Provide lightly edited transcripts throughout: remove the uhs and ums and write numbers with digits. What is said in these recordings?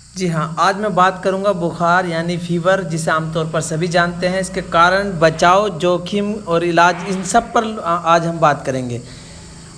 जी हाँ, आज मैं बात करूंगा बुखार यानी फीवर, जिसे आमतौर पर सभी जानते हैं। इसके कारण, बचाव, जोखिम और इलाज, इन सब पर आज हम बात करेंगे।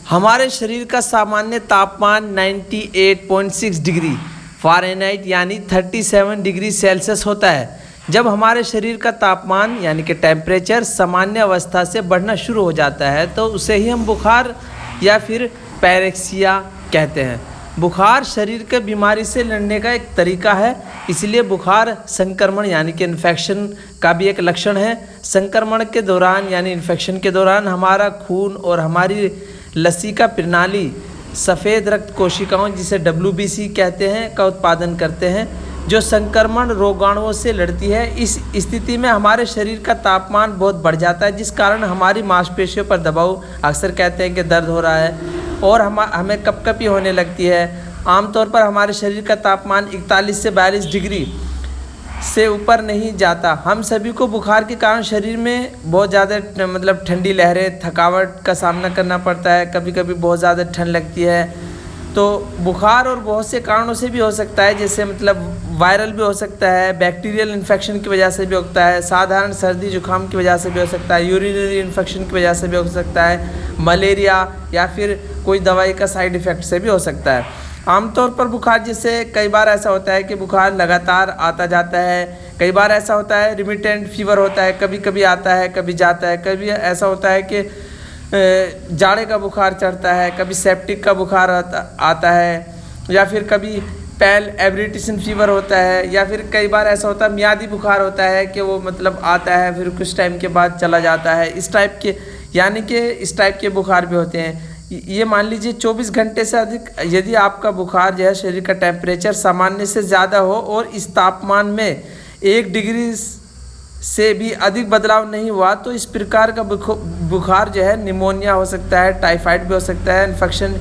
हमारे शरीर का सामान्य तापमान 98.6 डिग्री फ़ारेनहाइट यानी 37 डिग्री सेल्सियस होता है। जब हमारे शरीर का तापमान यानी कि टेम्परेचर सामान्य अवस्था से बढ़ना शुरू हो जाता है तो उसे ही हम बुखार या फिर पैरेक्सिया कहते हैं। बुखार शरीर के बीमारी से लड़ने का एक तरीका है, इसलिए बुखार संक्रमण यानी कि इन्फेक्शन का भी एक लक्षण है। संक्रमण के दौरान यानी इन्फेक्शन के दौरान हमारा खून और हमारी लसिका प्रणाली सफ़ेद रक्त कोशिकाओं, जिसे WBC कहते हैं, का उत्पादन करते हैं, जो संक्रमण रोगाणुओं से लड़ती है। इस स्थिति में हमारे शरीर का तापमान बहुत बढ़ जाता है, जिस कारण हमारी मांसपेशियों पर दबाव, अक्सर कहते हैं कि दर्द हो रहा है, और हमें कपकपी होने लगती है। आमतौर पर हमारे शरीर का तापमान 41 से 42 डिग्री से ऊपर नहीं जाता। हम सभी को बुखार के कारण शरीर में बहुत ज़्यादा ठंडी लहरें, थकावट का सामना करना पड़ता है। कभी कभी बहुत ज़्यादा ठंड लगती है। तो बुखार और बहुत से कारणों से भी हो सकता है, जैसे वायरल भी हो सकता है, बैक्टीरियल इन्फेक्शन की वजह से भी होता है, साधारण सर्दी जुकाम की वजह से भी हो सकता है, यूरिनरी इन्फेक्शन की वजह से भी हो सकता है, मलेरिया या फिर कोई दवाई का साइड इफ़ेक्ट से भी हो सकता है। आमतौर पर बुखार, जैसे कई बार ऐसा होता है कि बुखार लगातार आता जाता है, कई बार ऐसा होता है रिमिटेंट फीवर होता है, कभी कभी आता है कभी जाता है, कभी ऐसा होता है कि जाड़े का बुखार चढ़ता है, कभी सेप्टिक का बुखार आता है, या फिर कभी पैल एब्रिटिशन फीवर होता है, या फिर कई बार ऐसा होता है मियादी बुखार होता है कि वो आता है फिर कुछ टाइम के बाद चला जाता है। इस टाइप के बुखार भी होते हैं। ये मान लीजिए 24 घंटे से अधिक यदि आपका बुखार जो है, शरीर का टेम्परेचर सामान्य से ज़्यादा हो और इस तापमान में 1 डिग्री से भी अधिक बदलाव नहीं हुआ, तो इस प्रकार का बुखार जो है निमोनिया हो सकता है, टाइफाइड भी हो सकता है, इन्फेक्शन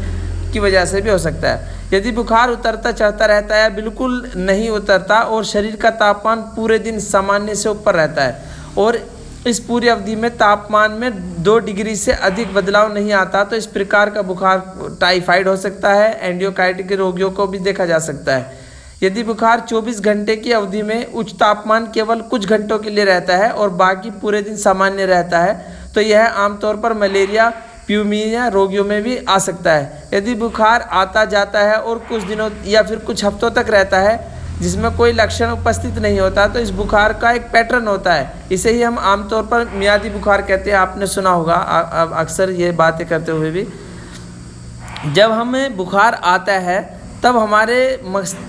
की वजह से भी हो सकता है। यदि बुखार उतरता चढ़ता रहता है, बिल्कुल नहीं उतरता और शरीर का तापमान पूरे दिन सामान्य से ऊपर रहता है और इस पूरी अवधि में तापमान में 2 डिग्री से अधिक बदलाव नहीं आता, तो इस प्रकार का बुखार टाइफाइड हो सकता है। एंजियोकार्डिक के रोगियों को भी देखा जा सकता है। यदि बुखार 24 घंटे की अवधि में उच्च तापमान केवल कुछ घंटों के लिए रहता है और बाकी पूरे दिन सामान्य रहता है, तो यह आमतौर पर मलेरिया, प्यूमिया रोगियों में भी आ सकता है। यदि बुखार आता जाता है और कुछ दिनों या फिर कुछ हफ्तों तक रहता है जिसमें कोई लक्षण उपस्थित नहीं होता, तो इस बुखार का एक पैटर्न होता है। इसे ही हम आमतौर पर मियादी बुखार कहते हैं। आपने सुना होगा अक्सर ये बातें करते हुए भी। जब हमें बुखार आता है तब हमारे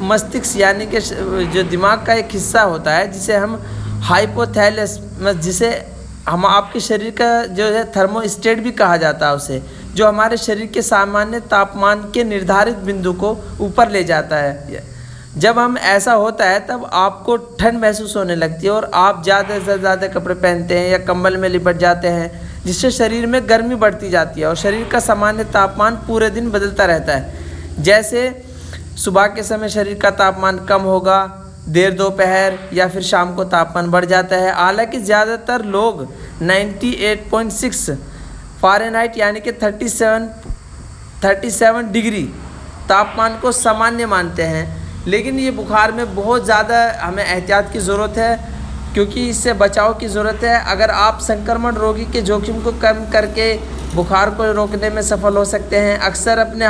मस्तिष्क यानी कि जो दिमाग का एक हिस्सा होता है, जिसे हम हाइपोथैलेमस, जिसे हम आपके शरीर का जो है थर्मोस्टेट भी कहा जाता है उसे, जो हमारे शरीर के सामान्य तापमान के निर्धारित बिंदु को ऊपर ले जाता है। जब हम ऐसा होता है तब आपको ठंड महसूस होने लगती है और आप ज़्यादा से ज़्यादा कपड़े पहनते हैं या कंबल में लिपट जाते हैं, जिससे शरीर में गर्मी बढ़ती जाती है और शरीर का सामान्य तापमान पूरे दिन बदलता रहता है। जैसे सुबह के समय शरीर का तापमान कम होगा, देर दोपहर या फिर शाम को तापमान बढ़ जाता है। हालांकि ज़्यादातर लोग 98.6 फ़ारेनहाइट यानी कि 37 डिग्री तापमान को सामान्य मानते हैं, लेकिन ये बुखार में बहुत ज़्यादा हमें एहतियात की ज़रूरत है, क्योंकि इससे बचाव की ज़रूरत है। अगर आप संक्रमण रोगी के जोखिम को कम करके बुखार को रोकने में सफल हो सकते हैं। अक्सर अपने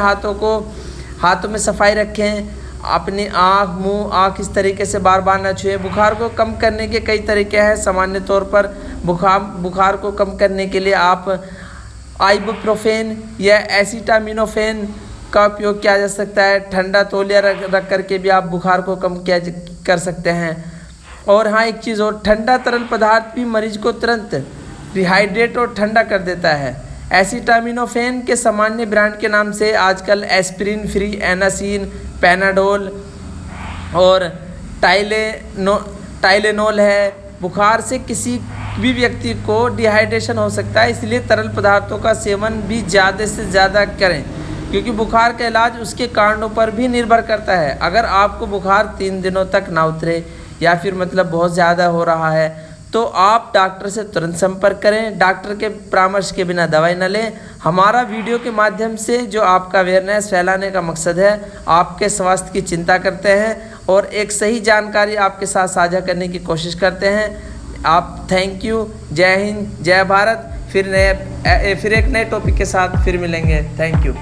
हाथों में सफाई रखें, अपनी आँख इस तरीके से बार बार न छुएं। बुखार को कम करने के कई तरीके हैं। सामान्य तौर पर बुखार को कम करने के लिए आप आइबुप्रोफेन या एसिटामिनोफेन का उपयोग किया जा सकता है। ठंडा तौलिया रख करके भी आप बुखार को कम कर सकते हैं। और हाँ, एक चीज़ और, ठंडा तरल पदार्थ भी मरीज को तुरंत रिहाइड्रेट और ठंडा कर देता है। एसिटामिनोफेन के सामान्य ब्रांड के नाम से आजकल एस्पिरिन फ्री, एनासिन, पैनाडोल और टाइलेनोल है। बुखार से किसी भी व्यक्ति को डिहाइड्रेशन हो सकता है, इसलिए तरल पदार्थों का सेवन भी ज़्यादा से ज़्यादा करें, क्योंकि बुखार का इलाज उसके कारणों पर भी निर्भर करता है। अगर आपको बुखार 3 दिनों तक ना उतरे या फिर बहुत ज़्यादा हो रहा है, तो आप डॉक्टर से तुरंत संपर्क करें। डॉक्टर के परामर्श के बिना दवाई न लें। हमारा वीडियो के माध्यम से जो आपका अवेयरनेस फैलाने का मकसद है, आपके स्वास्थ्य की चिंता करते हैं और एक सही जानकारी आपके साथ साझा करने की कोशिश करते हैं। आप थैंक यू, जय हिंद, जय भारत। फिर एक नए टॉपिक के साथ फिर मिलेंगे। Thank you.